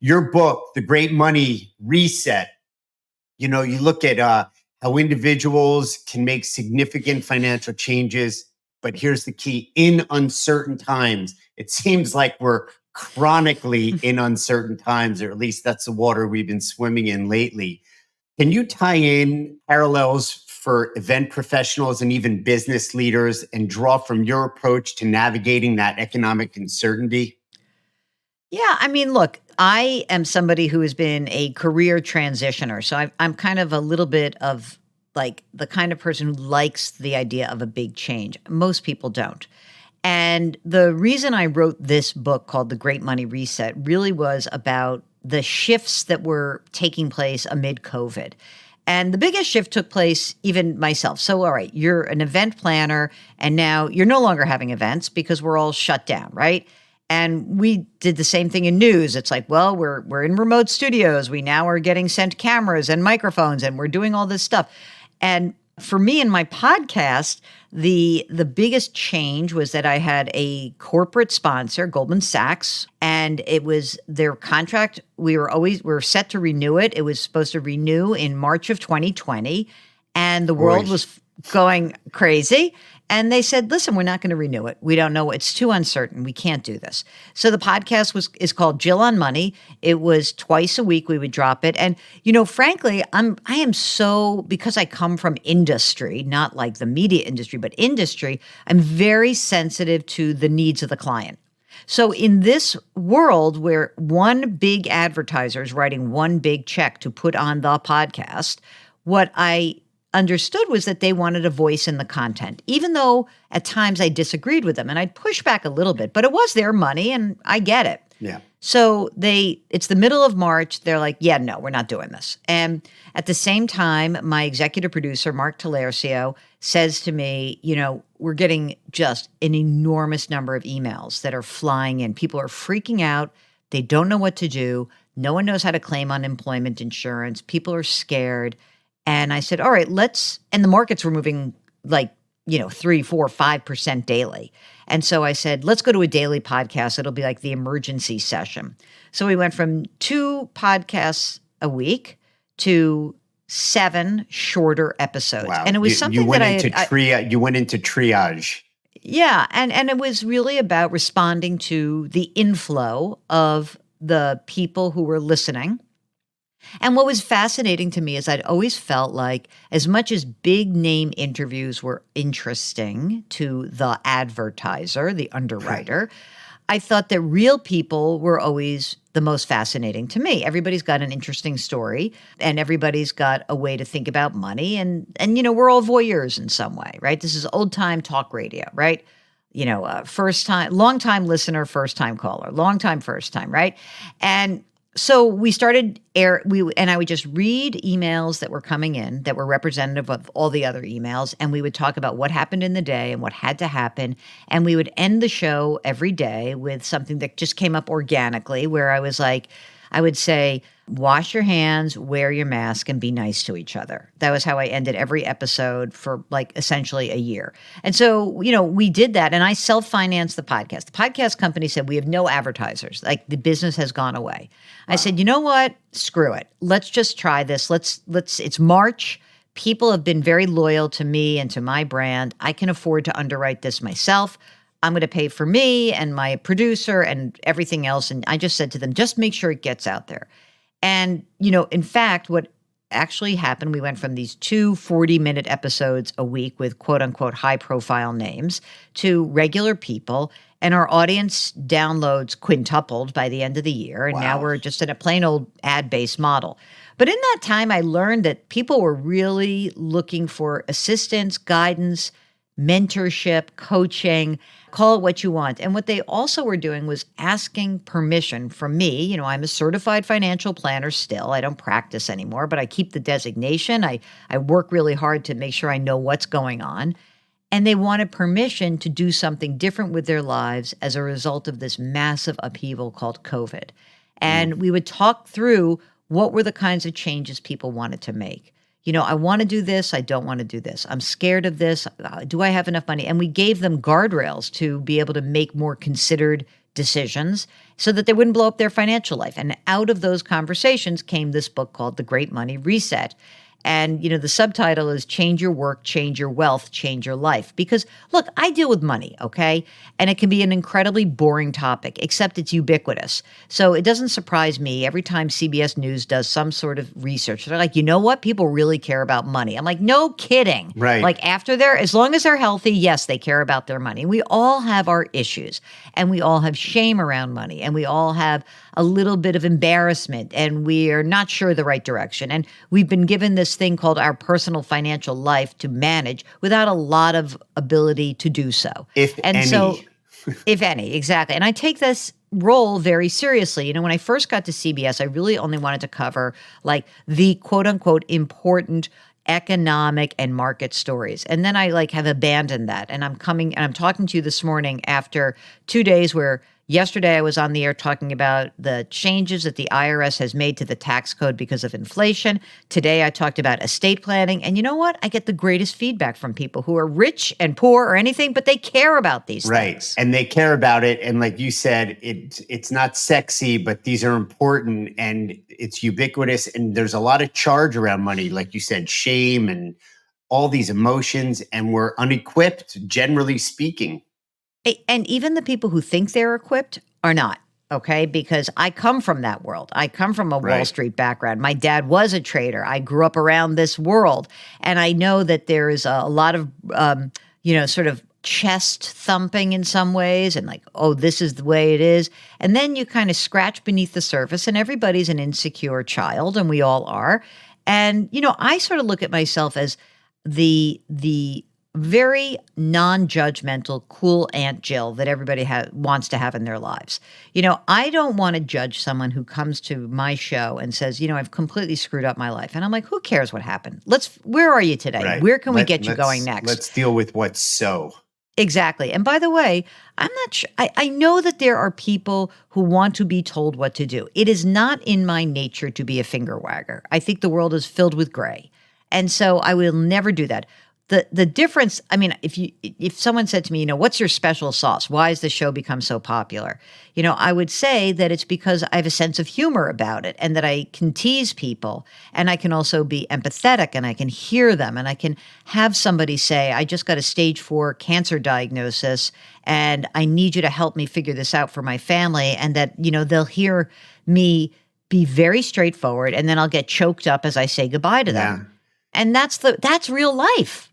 your book, The Great Money Reset, you look at how individuals can make significant financial changes. But here's the key: in uncertain times. It seems like we're chronically in uncertain times, or at least that's the water we've been swimming in lately. Can you tie in parallels for event professionals and even business leaders and draw from your approach to navigating that economic uncertainty? Yeah, I mean, look, I am somebody who has been a career transitioner. So I'm kind of a little bit of like the kind of person who likes the idea of a big change. Most people don't. And the reason I wrote this book called The Great Money Reset really was about the shifts that were taking place amid COVID. And the biggest shift took place even myself. So, all right, you're an event planner and now you're no longer having events because we're all shut down, right? And we did the same thing in news. It's like, well, we're in remote studios. We now are getting sent cameras and microphones and we're doing all this stuff. And for me and my podcast, the biggest change was that I had a corporate sponsor, Goldman Sachs, and it was their contract. We were set to renew it. It was supposed to renew in March of 2020, and the world was going crazy. And they said, listen, we're not going to renew it. We don't know. It's too uncertain. We can't do this. So the podcast is called Jill on Money. It was twice a week we would drop it. And, frankly, I am so, because I come from industry, not like the media industry, but industry, I'm very sensitive to the needs of the client. So in this world where one big advertiser is writing one big check to put on the podcast, what I understood was that they wanted a voice in the content, even though at times I disagreed with them and I'd push back a little bit, but it was their money and I get it. Yeah. So it's the middle of March. They're like, yeah, no, we're not doing this. And at the same time, my executive producer, Mark Talercio, says to me, we're getting just an enormous number of emails that are flying in. People are freaking out. They don't know what to do. No one knows how to claim unemployment insurance. People are scared. And I said, all right, and the markets were moving like, 3, 4, 5% daily. And so I said, let's go to a daily podcast. It'll be like the emergency session. So we went from 2 podcasts a week to 7 shorter episodes. Wow. And it was something you went into triage. Yeah. And it was really about responding to the inflow of the people who were listening. And what was fascinating to me is I'd always felt like as much as big name interviews were interesting to the advertiser, the underwriter, I thought that real people were always the most fascinating to me. Everybody's got an interesting story and everybody's got a way to think about money. And we're all voyeurs in some way, right? This is old time talk radio, right? First time, long time listener, first time caller, long time, first time, right? And so we started and I would just read emails that were coming in that were representative of all the other emails. And we would talk about what happened in the day and what had to happen. And we would end the show every day with something that just came up organically where I would say, wash your hands, wear your mask, and be nice to each other. That was how I ended every episode for like essentially a year. And so, we did that and I self-financed the podcast. The podcast company said, we have no advertisers. Like the business has gone away. Wow. I said, you know what? Screw it. Let's just try this. It's March. People have been very loyal to me and to my brand. I can afford to underwrite this myself. I'm going to pay for me and my producer and everything else. And I just said to them, just make sure it gets out there. And, in fact, what actually happened, we went from these 2 40-minute episodes a week with quote unquote high profile names to regular people. And our audience downloads quintupled by the end of the year. And Now we're just in a plain old ad-based model. But in that time, I learned that people were really looking for assistance, guidance, mentorship, coaching, call it what you want. And what they also were doing was asking permission from me. I'm a certified financial planner still. I don't practice anymore, but I keep the designation. I work really hard to make sure I know what's going on. And they wanted permission to do something different with their lives as a result of this massive upheaval called COVID. And we would talk through what were the kinds of changes people wanted to make. I want to do this. I don't want to do this. I'm scared of this. Do I have enough money? And we gave them guardrails to be able to make more considered decisions so that they wouldn't blow up their financial life. And out of those conversations came this book called The Great Money Reset. And, the subtitle is Change Your Work, Change Your Wealth, Change Your Life. Because, look, I deal with money, okay? And it can be an incredibly boring topic, except it's ubiquitous. So it doesn't surprise me every time CBS News does some sort of research. They're like, you know what? People really care about money. I'm like, no kidding. Right. Like as long as they're healthy, yes, they care about their money. We all have our issues, and we all have shame around money, and we all have a little bit of embarrassment, and we are not sure the right direction. And we've been given this thing called our personal financial life to manage without a lot of ability to do so. If any, exactly. And I take this role very seriously. When I first got to CBS, I really only wanted to cover like the quote unquote important economic and market stories. And then I have abandoned that. And I'm talking to you this morning after 2 days where yesterday I was on the air talking about the changes that the IRS has made to the tax code because of inflation. Today I talked about estate planning. And you know what? I get the greatest feedback from people who are rich and poor or anything, but they care about these things. And they care about it. And like you said, it's not sexy, but these are important and it's ubiquitous. And there's a lot of charge around money, like you said, shame and all these emotions. And we're unequipped, generally speaking. And even the people who think they're equipped are not, okay? Because I come from that world. I come from a Wall Street background. My dad was a trader. I grew up around this world. And I know that there is a lot of, sort of chest thumping in some ways and like, oh, this is the way it is. And then you kind of scratch beneath the surface and everybody's an insecure child, and we all are. And, I sort of look at myself as the very non-judgmental, cool Aunt Jill that everybody wants to have in their lives. I don't want to judge someone who comes to my show and says, I've completely screwed up my life. And I'm like, who cares what happened? Where are you today? Right. Where can we get you going next? Let's deal with what's so. Exactly. And by the way, I'm not sure. I know that there are people who want to be told what to do. It is not in my nature to be a finger wagger. I think the world is filled with gray. And so I will never do that. The difference, if someone said to me, what's your special sauce? Why has the show become so popular? I would say that it's because I have a sense of humor about it and that I can tease people and I can also be empathetic and I can hear them and I can have somebody say, I just got a stage 4 cancer diagnosis and I need you to help me figure this out for my family, and that, they'll hear me be very straightforward and then I'll get choked up as I say goodbye to them. Yeah. And that's real life.